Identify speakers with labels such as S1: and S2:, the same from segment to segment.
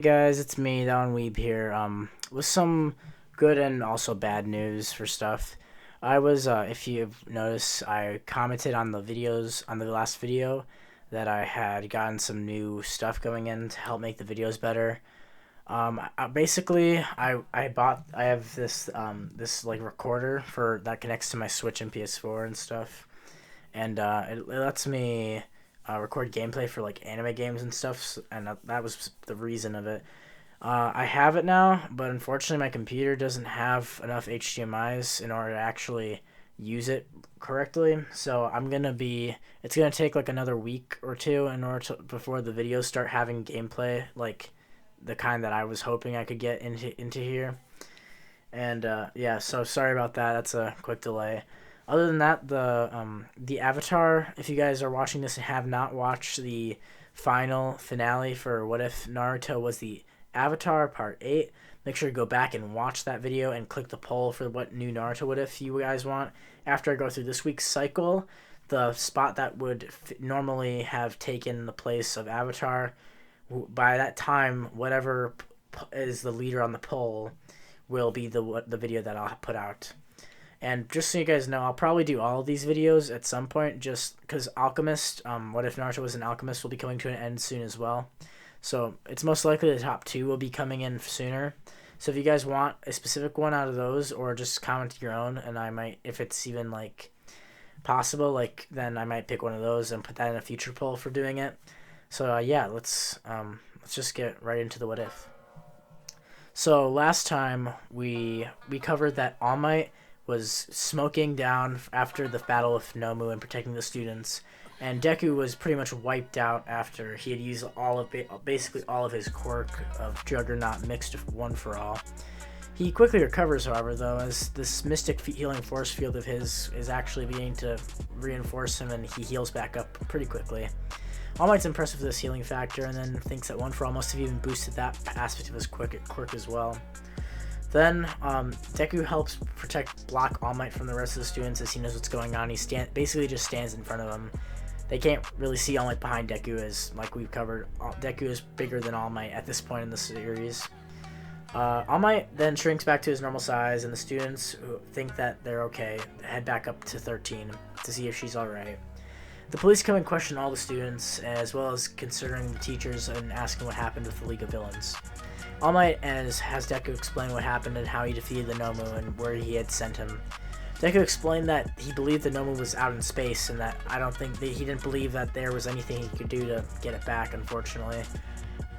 S1: Hey guys, it's me, Don Weeb here. With some good and also bad news for stuff. If you've noticed, I commented on the videos on the last video that I had gotten some new stuff going in to help make the videos better. I have this like recorder for that connects to my Switch and PS4 and stuff, and it lets me record gameplay for like anime games and stuff, and that was the reason of it. I have it now, but unfortunately, my computer doesn't have enough HDMI's in order to actually use it correctly. So it's gonna take like another week or two in order to before the videos start having gameplay like the kind that I was hoping I could get into here. And yeah, so sorry about that. That's a quick delay. Other than that, the Avatar. If you guys are watching this and have not watched the final finale for What If Naruto was the Avatar Part 8, make sure to go back and watch that video and click the poll for what new Naruto What If you guys want. After I go through this week's cycle, the spot that would normally have taken the place of Avatar, by that time, whatever is the leader on the poll will be the video that I'll put out. And just so you guys know, I'll probably do all of these videos at some point, just because Alchemist, What If Naruto Was an Alchemist, will be coming to an end soon as well. So it's most likely the top two will be coming in sooner. So if you guys want a specific one out of those, or just comment your own, and I might, if it's even like possible, then I might pick one of those and put that in a future poll for doing it. So yeah, let's just get right into the what if. So last time we covered that All Might was smoking down after the battle with Nomu and protecting the students, and Deku was pretty much wiped out after he had used basically all of his quirk of Juggernaut mixed one for all. He quickly recovers, however, though, as this mystic healing force field of his is actually beginning to reinforce him, and he heals back up pretty quickly. All Might's impressed with this healing factor, and then thinks that One for All must have even boosted that aspect of his quirk as well. Then Deku helps block All Might from the rest of the students as he knows what's going on. He basically just stands in front of them. They can't really see All Might behind Deku, as like we've covered. Deku is bigger than All Might at this point in the series. All Might then shrinks back to his normal size, and the students who think that they're okay head back up to 13 to see if she's alright. The police come and question all the students, as well as considering the teachers and asking what happened with the League of Villains. All Might has Deku explain what happened and how he defeated the Nomu and where he had sent him. Deku explained that he believed the Nomu was out in space, and that he didn't believe that there was anything he could do to get it back, unfortunately.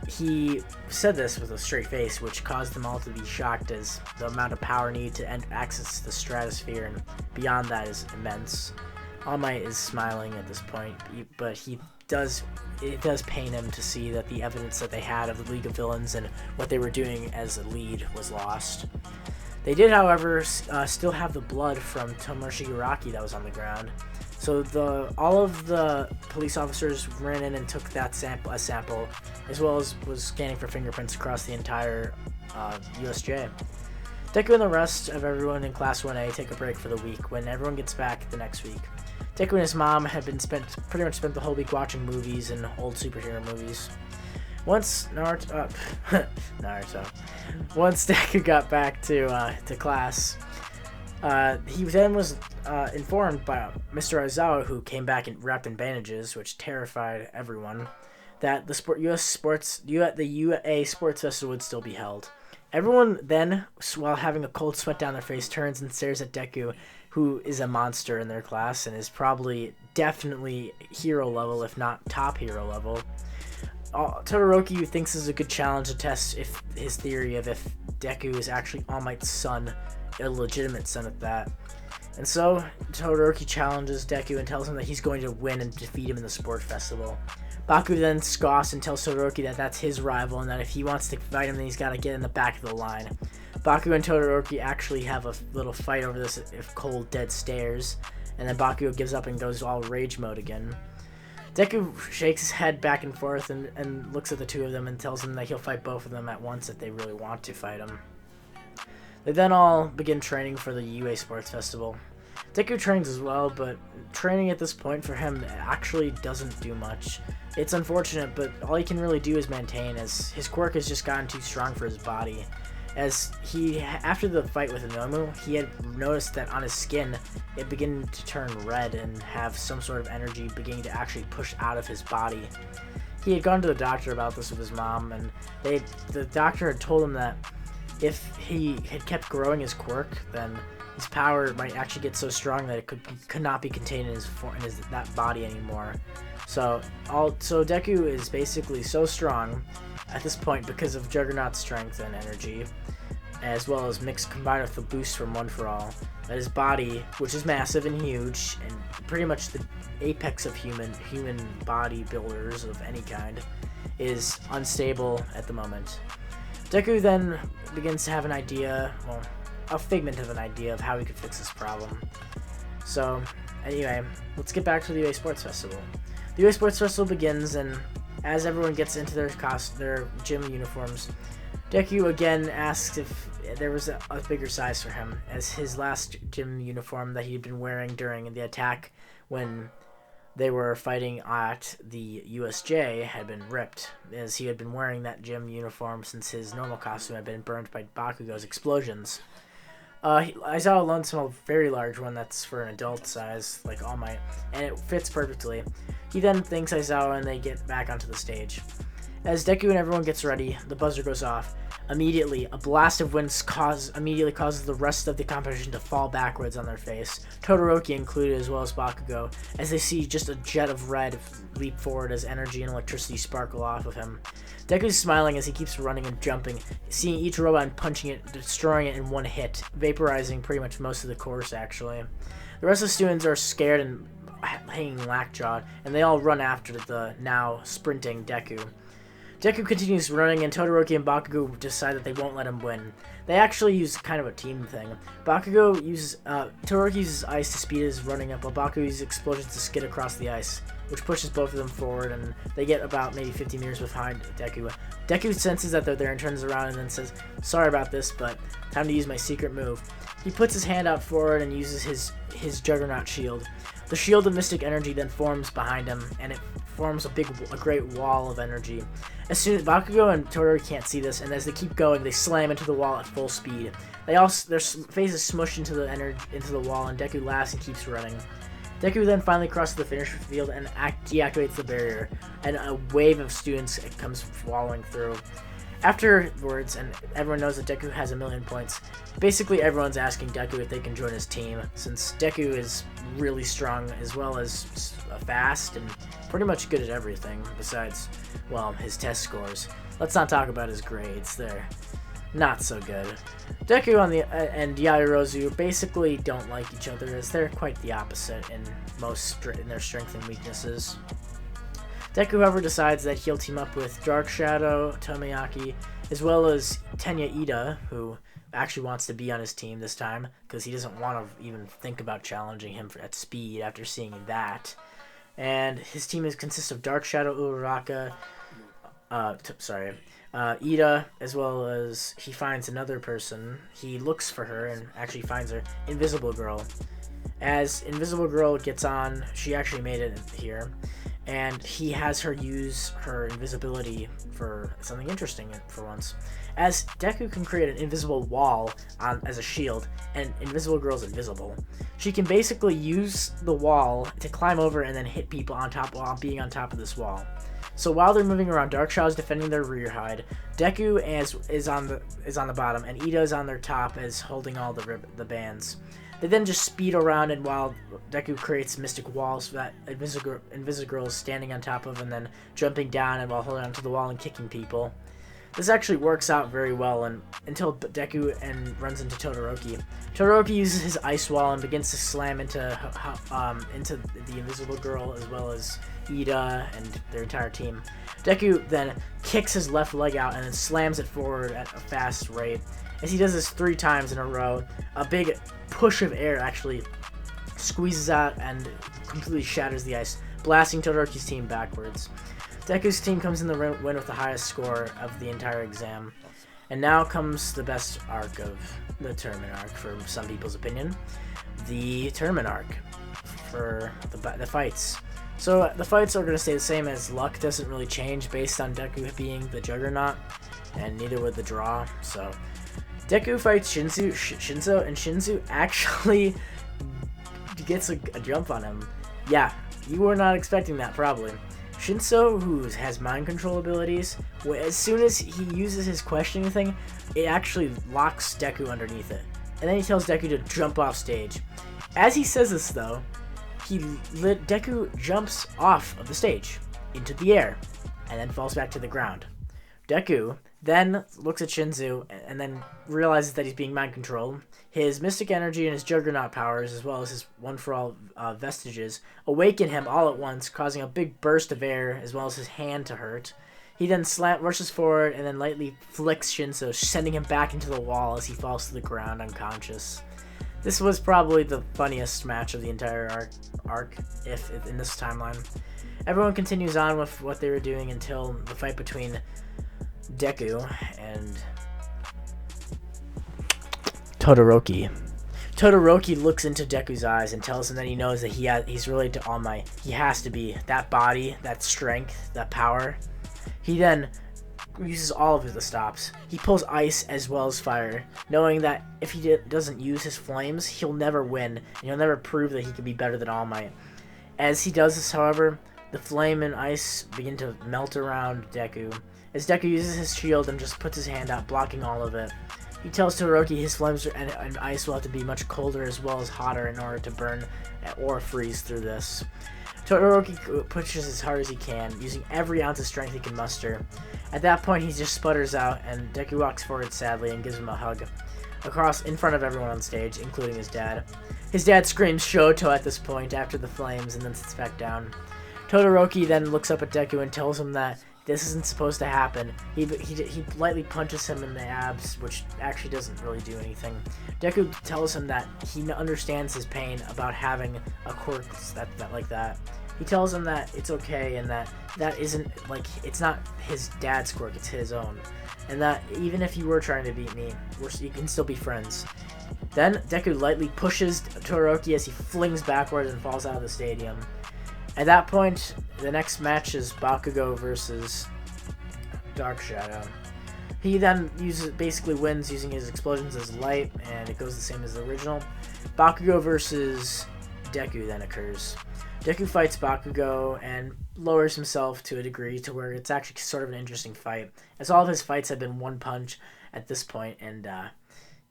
S1: He said this with a straight face, which caused them all to be shocked, as the amount of power needed to access the stratosphere and beyond that is immense. All Might is smiling at this point, but it does pain him to see that the evidence that they had of the League of Villains and what they were doing as a lead was lost. They did, however, still have the blood from Tomoshi Araki that was on the ground. So all of the police officers ran in and took that sample, as well as was scanning for fingerprints across the entire USJ. Deku and the rest of everyone in Class 1A take a break for the week when everyone gets back the next week. Deku and his mom had pretty much spent the whole week watching movies and old superhero movies. Once Once Deku got back to class, he then was informed by Mr. Aizawa, who came back and wrapped in bandages, which terrified everyone, that the UA Sports Festival would still be held. Everyone then, while having a cold sweat down their face, turns and stares at Deku, who is a monster in their class and is definitely hero level, if not top hero level. Todoroki thinks this is a good challenge to test his theory of if Deku is actually All Might's son, a legitimate son at that. And so, Todoroki challenges Deku and tells him that he's going to win and defeat him in the sport festival. Baku then scoffs and tells Todoroki that that's his rival and that if he wants to fight him, then he's got to get in the back of the line. Baku and Todoroki actually have a little fight over this if cold dead stares, and then Baku gives up and goes all rage mode again. Deku shakes his head back and forth and looks at the two of them and tells them that he'll fight both of them at once if they really want to fight him. They then all begin training for the UA Sports Festival. Deku trains as well, but training at this point for him actually doesn't do much. It's unfortunate, but all he can really do is maintain, as his quirk has just gotten too strong for his body. As after the fight with Inomu, he had noticed that on his skin, it began to turn red and have some sort of energy beginning to actually push out of his body. He had gone to the doctor about this with his mom, and the doctor had told him that if he had kept growing his quirk, then his power might actually get so strong that it could not be contained in that body anymore. So Deku is basically so strong at this point because of Juggernaut's strength and energy, as well as combined with the boost from One For All, that his body, which is massive and huge, and pretty much the apex of human bodybuilders of any kind, is unstable at the moment. Deku then begins to have an idea, well, a figment of an idea of how he could fix this problem. So, anyway, let's get back to the UA Sports Festival. The UA Sports Festival begins, and as everyone gets into their gym uniforms, Deku again asks if there was a bigger size for him, as his last gym uniform that he'd been wearing during the attack when they were fighting at the USJ had been ripped, as he had been wearing that gym uniform since his normal costume had been burned by Bakugo's explosions. Aizawa loans him a very large one that's for an adult size, like All Might, and it fits perfectly. He then thanks Aizawa and they get back onto the stage. As Deku and everyone gets ready, the buzzer goes off. Immediately, a blast of wind immediately causes the rest of the competition to fall backwards on their face, Todoroki included as well as Bakugo, as they see just a jet of red leap forward as energy and electricity sparkle off of him. Deku's smiling as he keeps running and jumping, seeing each robot and punching it, destroying it in one hit, vaporizing pretty much most of the course actually. The rest of the students are scared and hanging lack-jawed, and they all run after the now sprinting Deku. Deku continues running, and Todoroki and Bakugo decide that they won't let him win. They actually use kind of a team thing. Todoroki uses ice to speed his running up, while Bakugo uses explosions to skid across the ice, which pushes both of them forward, and they get about maybe 50 meters behind Deku. Deku senses that they're there and turns around and then says, "Sorry about this, but time to use my secret move." He puts his hand out forward and uses his Juggernaut shield. The shield of mystic energy then forms behind him, and it forms a great wall of energy. As soon as Bakugo and Todoroki can't see this, and as they keep going, they slam into the wall at full speed. Their faces smush into the wall, and Deku laughs and keeps running. Deku then finally crosses the finish field and deactivates the barrier, and a wave of students comes following through. Afterwards, and everyone knows that Deku has 1,000,000 points, basically everyone's asking Deku if they can join his team, since Deku is really strong as well as fast and pretty much good at everything besides, well, his test scores. Let's not talk about his grades, they're not so good. Deku and Yaoyorozu basically don't like each other, as they're quite the opposite in their strengths and weaknesses. Deku, however, decides that he'll team up with Dark Shadow, Tomoyaki, as well as Tenya Ida, who actually wants to be on his team this time, because he doesn't want to even think about challenging him at speed after seeing that. And his team consists of Dark Shadow Uraraka, Ida, as well as he finds another person. He looks for her and actually finds her, Invisible Girl. As Invisible Girl gets on, she actually made it here, and he has her use her invisibility for something interesting for once. As Deku can create an invisible wall as a shield, and Invisible Girl's invisible, she can basically use the wall to climb over and then hit people on top while being on top of this wall. So while they're moving around, Dark Shadow's defending their rear hide, Deku is on the bottom, and Ida is on their top as holding all the bands. They then just speed around, and while Deku creates mystic walls that Invisible Girl is standing on top of and then jumping down and while holding onto the wall and kicking people. This actually works out very well until Deku runs into Todoroki. Todoroki uses his ice wall and begins to slam into the Invisible Girl as well as Ida and their entire team. Deku then kicks his left leg out and then slams it forward at a fast rate. As he does this 3 times in a row, a big push of air actually squeezes out and completely shatters the ice, blasting Todoroki's team backwards. Deku's team comes in the win with the highest score of the entire exam. And now comes the best arc of the tournament arc, for some people's opinion. The tournament arc for the fights. So the fights are going to stay the same, as luck doesn't really change based on Deku being the Juggernaut, and neither would the draw. So Deku fights Shinzo, and Shinzo actually gets a jump on him. Yeah, you were not expecting that, probably. Shinzo, who has mind control abilities, as soon as he uses his questioning thing, it actually locks Deku underneath it. And then he tells Deku to jump off stage. As he says this, though, Deku jumps off of the stage into the air and then falls back to the ground. Deku then looks at Shinzo and then realizes that he's being mind controlled. His mystic energy and his Juggernaut powers, as well as his One for All vestiges, awaken him all at once, causing a big burst of air, as well as his hand to hurt. He then rushes forward and then lightly flicks Shinzo, sending him back into the wall as he falls to the ground unconscious. This was probably the funniest match of the entire arc, if in this timeline. Everyone continues on with what they were doing until the fight between Deku and Todoroki. Todoroki looks into Deku's eyes and tells him that he knows that he's related to All Might. He has to be. That body, that strength, that power. He then uses all of the stops. He pulls ice as well as fire, knowing that if he doesn't use his flames, he'll never win, and he'll never prove that he can be better than All Might. As he does this, however, the flame and ice begin to melt around Deku, as Deku uses his shield and just puts his hand out, blocking all of it. He tells Todoroki his flames and ice will have to be much colder as well as hotter in order to burn or freeze through this. Todoroki pushes as hard as he can, using every ounce of strength he can muster. At that point, he just sputters out, and Deku walks forward sadly and gives him a hug, in front of everyone on stage, including his dad. His dad screams Shoto at this point after the flames and then sits back down. Todoroki then looks up at Deku and tells him that this isn't supposed to happen. He lightly punches him in the abs, which actually doesn't really do anything. Deku tells him that he understands his pain about having a quirk like that. He tells him that it's okay and that isn't, like, it's not his dad's quirk, it's his own. And that even if you were trying to beat me, you can still be friends. Then Deku lightly pushes Todoroki as he flings backwards and falls out of the stadium. At that point, the next match is Bakugo versus Dark Shadow. He then basically wins using his explosions as light, and it goes the same as the original. Bakugo versus Deku then occurs. Deku fights Bakugo and lowers himself to a degree to where it's actually sort of an interesting fight, as all of his fights have been one punch at this point, and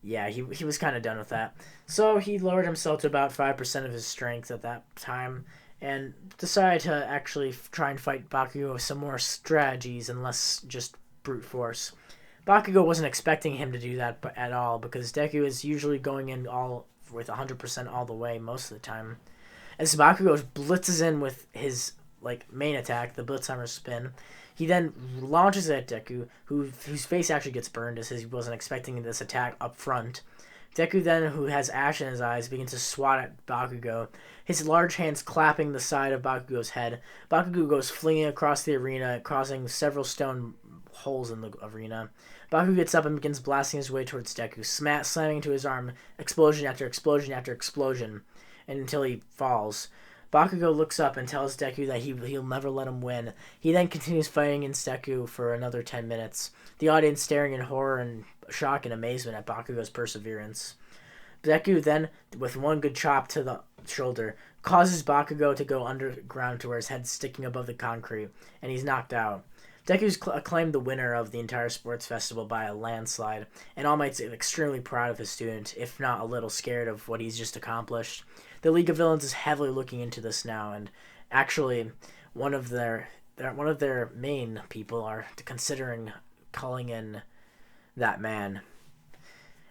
S1: yeah, he was kind of done with that. So he lowered himself to about 5% of his strength at that time, and decided to actually try and fight Bakugo with some more strategies and less just brute force. Bakugo wasn't expecting him to do that at all, because Deku is usually going in all with 100% all the way most of the time. As Bakugo blitzes in with his main attack, the Blitzhammer spin, he then launches at Deku, whose face actually gets burned as he wasn't expecting this attack up front. Deku then, who has ash in his eyes, begins to swat at Bakugo, his large hands clapping the side of Bakugo's head. Bakugo goes flinging across the arena, causing several stone holes in the arena. Bakugo gets up and begins blasting his way towards Deku, slamming into his arm, explosion after explosion after explosion, until he falls. Bakugo looks up and tells Deku that he'll never let him win. He then continues fighting against Deku for another 10 minutes, the audience staring in horror and shock and amazement at Bakugo's perseverance. Deku then, with one good chop to the shoulder, causes Bakugo to go underground to where his head's sticking above the concrete, and he's knocked out. Deku's acclaimed the winner of the entire sports festival by a landslide, and All Might's extremely proud of his student, if not a little scared of what he's just accomplished. The League of Villains is heavily looking into this now, and actually, one of their main people are considering calling in that man.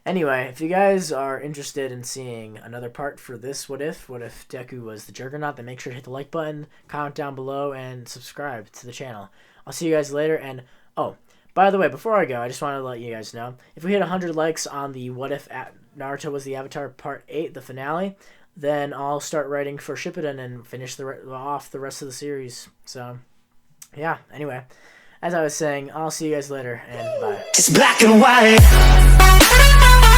S1: Anyway, if you guys are interested in seeing another part for this what if Deku was the Juggernaut, then make sure to hit the like button, comment down below, and subscribe to the channel. I'll see you guys later, and oh, by the way, before I go, I just want to let you guys know, if we hit 100 likes on the What If Naruto Was the Avatar Part 8, the finale, then I'll start writing for Shippuden and finish off the rest of the series. So, yeah, anyway, as I was saying, I'll see you guys later, and bye.
S2: It's black and white.